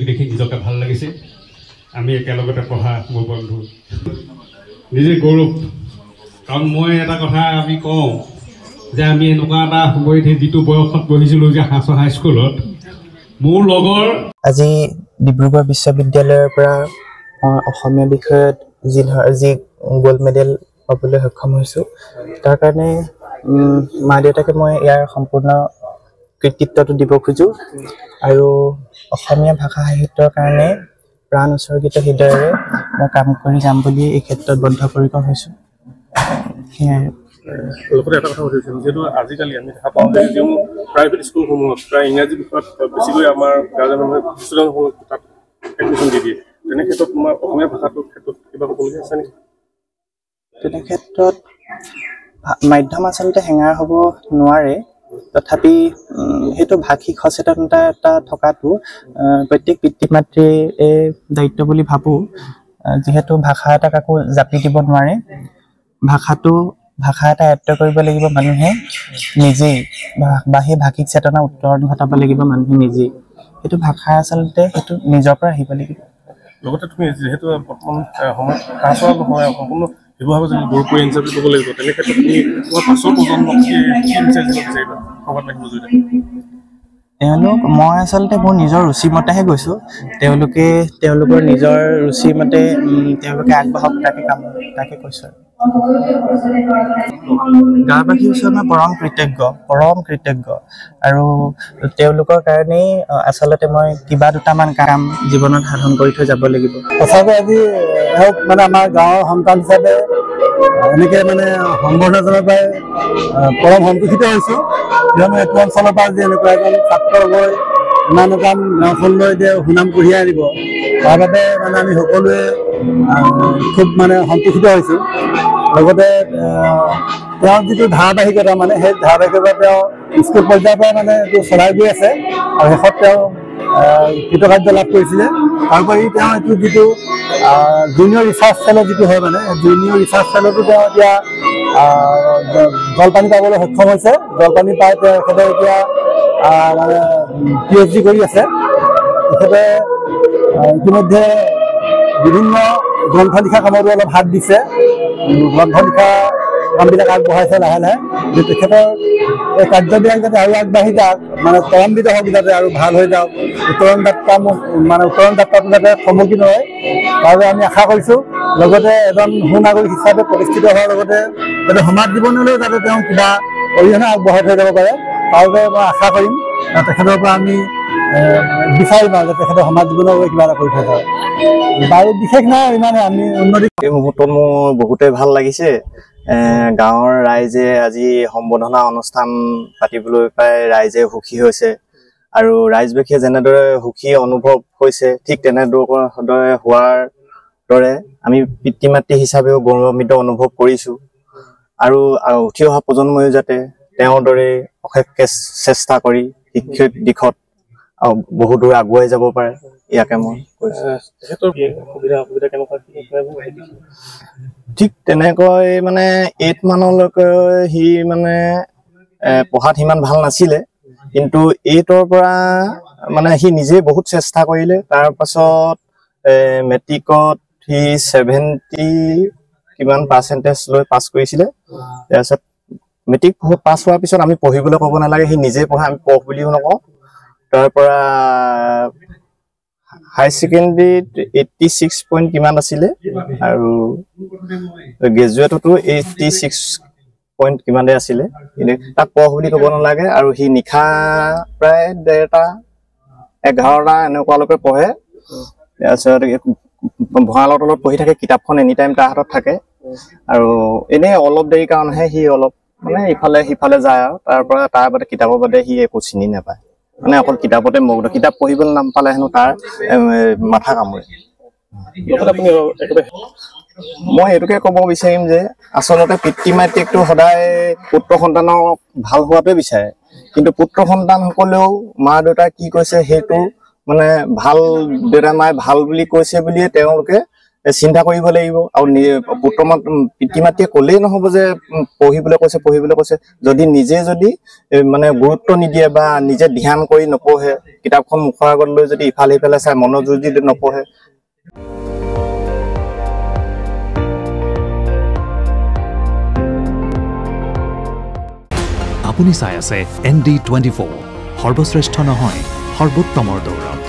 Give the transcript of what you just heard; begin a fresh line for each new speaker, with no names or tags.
দেখি নিজকে ভাল লাগিছে আমি একেলগতে পঢ়া মোৰ বন্ধু নিজে গৌৰৱ কাৰণ মই এটা কথা আমি কওঁ যে আমি এনেকুৱা এটা সময়ত যিটো বয়সত পঢ়িছিলোঁ যে হাছৰ হাইস্কুলত মোৰ লগৰ
আজি ডিব্ৰুগড় বিশ্ববিদ্যালয়ৰ পৰা অসমীয়া বিষয়ত যি গোল্ড মেডেল পাবলৈ সক্ষম হৈছোঁ তাৰ কাৰণে মা দেউতাকে মই ইয়াৰ সম্পূৰ্ণ কৃতিত্বটো দিব খোজো আৰু অসমীয়া ভাষা সাহিত্যৰ কাৰণে প্ৰাণ উৎসৰ্গিত হৃদয়েৰে মই কাম কৰি যাম বুলি এই ক্ষেত্ৰত বদ্ধপৰিকৰ হৈছোঁ সেয়াই
লগতে এটা কথা সুধিছোঁ যিহেতু আজিকালি আমি দেখা পাওঁ যে যিসমূহ প্ৰাইভেট স্কুলসমূহত প্ৰায় ইংৰাজী বিষয়ত বেছিকৈ আমাৰ গাৰ্জেনসমূহে ষ্টুডেণ্টসমূহক তাত এডমিশ্যন দি দিয়ে তেনে ক্ষেত্ৰত তোমাৰ অসমীয়া ভাষাটোৰ ক্ষেত্ৰত কিবা ক'বলগীয়া আছে নেকি
তেনে ক্ষেত্ৰত মাধ্যম আচলতে হেঙাৰ হ'ব নোৱাৰে তথাপি সেইটো ভাষিক সচেতনতা এটা থকাটো প্ৰত্যেক পিতৃ মাতৃৰ দায়িত্ব বুলি ভাবোঁ যিহেতু ভাষা এটা কাকো জাপি দিব নোৱাৰে ভাষা এটা আয়ত্ব কৰিব লাগিব মানুহে নিজেই বা সেই ভাষিক চেতনা উত্তৰণ ঘটাব লাগিব মানুহে নিজেই সেইটো ভাষা আচলতে সেইটো নিজৰ পৰা আহিব লাগিব
লগতে তুমি যিহেতু বৰ্তমান সময়ত কাছৰ নহয় সম্পূৰ্ণ শিৱসাগৰ যদি গৌৰৱ কৰি আনিছা বুলি ক'ব লাগিব তেনে ক্ষেত্ৰত তুমি তোমাৰ পাছৰ প্ৰজন্মক কি মেছেজ দিব বিচাৰিবা সংবাদ মাধ্যমৰ জৰিয়তে
মই আচলতে মোৰ নিজৰ ৰুচিমতেহে গৈছোঁ তেওঁলোকৰ নিজৰ ৰুচিমতে তেওঁলোকে আগবাঢ়ক তাকে কৈছোঁ গাঁওবাসীৰ ওচৰত মই পৰম কৃতজ্ঞ আৰু তেওঁলোকৰ কাৰণেই আচলতে মই কিবা দুটামান কাম জীৱনত সাধন কৰি থৈ যাব লাগিব
সঁচাকৈ আজি মানে আমাৰ গাঁৱৰ সন্তান হিচাপে এনেকৈ মানে সম্বৰ্ধনা জনাই পাই পৰম সন্তোষিত হৈছোঁ কিয়নো এইটো অঞ্চলৰ পৰা যে এনেকুৱা এজন ছাত্ৰ গৈ ইমান কাম গাঁওখনলৈ যে সুনাম কঢ়িয়াই আনিব তাৰ বাবে মানে আমি সকলোৱে খুব মানে সন্তোষিত হৈছোঁ লগতে তেওঁৰ যিটো ধাৰাবাহিকতা মানে সেই ধাৰাবাহিকতা তেওঁ স্কুল পৰ্যায়ৰ পৰা মানে এইটো চলাই গৈ আছে আৰু শেষত তেওঁ কৃতকাৰ্য লাভ কৰিছিলে তাৰোপৰি তেওঁ এইটো যিটো জুনিয়ৰ ৰিচাৰ্চ ফেল' যিটো হয় মানে জুনিয়ৰ ৰিচাৰ্চ ফেল'টো তেওঁ এতিয়া জলপানী পাবলৈ সক্ষম হৈছে জলপানী পাই তেওঁ তেখেতে এতিয়া মানে PhD কৰি আছে তেখেতে ইতিমধ্যে বিভিন্ন গ্ৰন্থ লিখা কামতো অলপ হাত দিছে গ্ৰন্থ লিখা কামবিলাক আগবঢ়াইছে লাহে লাহে যে তেখেতৰ এই কাৰ্যবিলাক যাতে আৰু আগবাঢ়ি যাওক মানে ত্বৰান্বিত হওক যাতে আৰু ভাল হৈ যাওক উত্তৰণ যাত্ৰাটো যাতে থমকি নৰয় তাৰ আমি আশা কৰিছোঁ লগতে এজন সুনাগৰিক হিচাপে প্ৰতিষ্ঠিত হোৱাৰ লগতে যাতে সমাজ জীৱনলৈও যাতে তেওঁ কিবা অৰিহণা আগবঢ়াই থৈ যাব পাৰে তাৰ বাবে মই আশা কৰিম তেখেতৰ পৰা আমি বিচাৰিম আৰু যে তেখেতৰ সমাজ জীৱনৰ বাবে কিবা এটা কৰি থৈ যায় বাৰু বিশেষ নাই ইমানে আমি উন্নতি
এই মুহূৰ্তত মোৰ বহুতেই ভাল লাগিছে গাঁৱৰ ৰাইজে আজি সম্বৰ্ধনা অনুষ্ঠান পাতিবলৈ পাই ৰাইজে সুখী হৈছে আৰু ৰাইজবাসীয়ে যেনেদৰে সুখী অনুভৱ হৈছে ঠিক তেনেদৰে হোৱাৰ দৰে আমি পিতৃ মাতৃ হিচাপেও গৌৰৱান্বিত অনুভৱ কৰিছোঁ আৰু উঠি অহা প্ৰজন্ময়ো যাতে তেওঁৰ দৰে অশেষ চেষ্টা কৰি শিক্ষিত দিশত বহু দূৰ আগুৱাই যাব পাৰে ইয়াকে মই ঠিক তেনেকৈ মানে 8 মানলৈকে সি মানে পঢ়াত সিমান ভাল নাছিলে কিন্তু 8ৰ পৰা মানে সি নিজে বহুত চেষ্টা কৰিলে তাৰ পাছত মেট্ৰিকত সি 70 কিমান পাৰ্চেন্টেজ লৈ পাছ কৰিছিলে তাৰপিছত মেট্ৰিক পাছ হোৱাৰ পিছত আমি পঢ়িবলৈ ক'ব নালাগে সি নিজে পঢ়া আমি পঢ় বুলিও নকওঁ তাৰ পৰা হাই সেকেন্ডাৰীত 86 পইণ্ট কিমান আছিলে আৰু গ্ৰেজুৱেটতো 86 পইণ্ট কিমানে আছিলে তাক পঢ় বুলি ক'ব নালাগে আৰু সি নিশা প্ৰায় 11টা এনেকুৱালৈকে পঢ়ে তাৰপিছত ভঁৰালৰ তলত পঢ়ি থাকে, কিতাপখন এনি টাইম তাৰ হাতত থাকে আৰু এনেই অলপ দেৰি কাৰণেহে সি অলপ মানে ইফালে সিফালে যায় আৰু তাৰ বাদে কিতাপৰ বাদে সি একো চিনি নাপায়, মানে অকল কিতাপতে মগ্ন। কিতাপ পঢ়িবলৈ নাপালে হেনো তাৰ মাথা কামুৰে। মই এইটোকে ক'ব বিচাৰিম যে আচলতে পিতৃ মাতৃকটো সদায় পুত্ৰ সন্তানক ভাল হোৱাটোৱে বিচাৰে, কিন্তু পুত্ৰ সন্তানসকলেও মা দেউতাই কি কৈছে সেইটো মানে ভাল দেউতা মায়ে ভাল বুলি কৈছে বুলিয়ে তেওঁলোকে চিন্তা কৰিব লাগিব। আৰু পিতৃ মাতৃয়ে ক'লেই নহ'ব যে পঢ়িবলৈ কৈছে, যদি নিজে যদি মানে গুৰুত্ব নিদিয়ে বা নিজে ধ্যান কৰি নপঢ়ে, কিতাপখন মুখৰ আগত লৈ যদি ইফালে সিফালে চাই মনোযোগ দি নপঢ়ে।
আপুনি চাই আছে ND24, সৰ্বশ্ৰেষ্ঠ নহয় সৰ্বোত্তমৰ দৌৰত।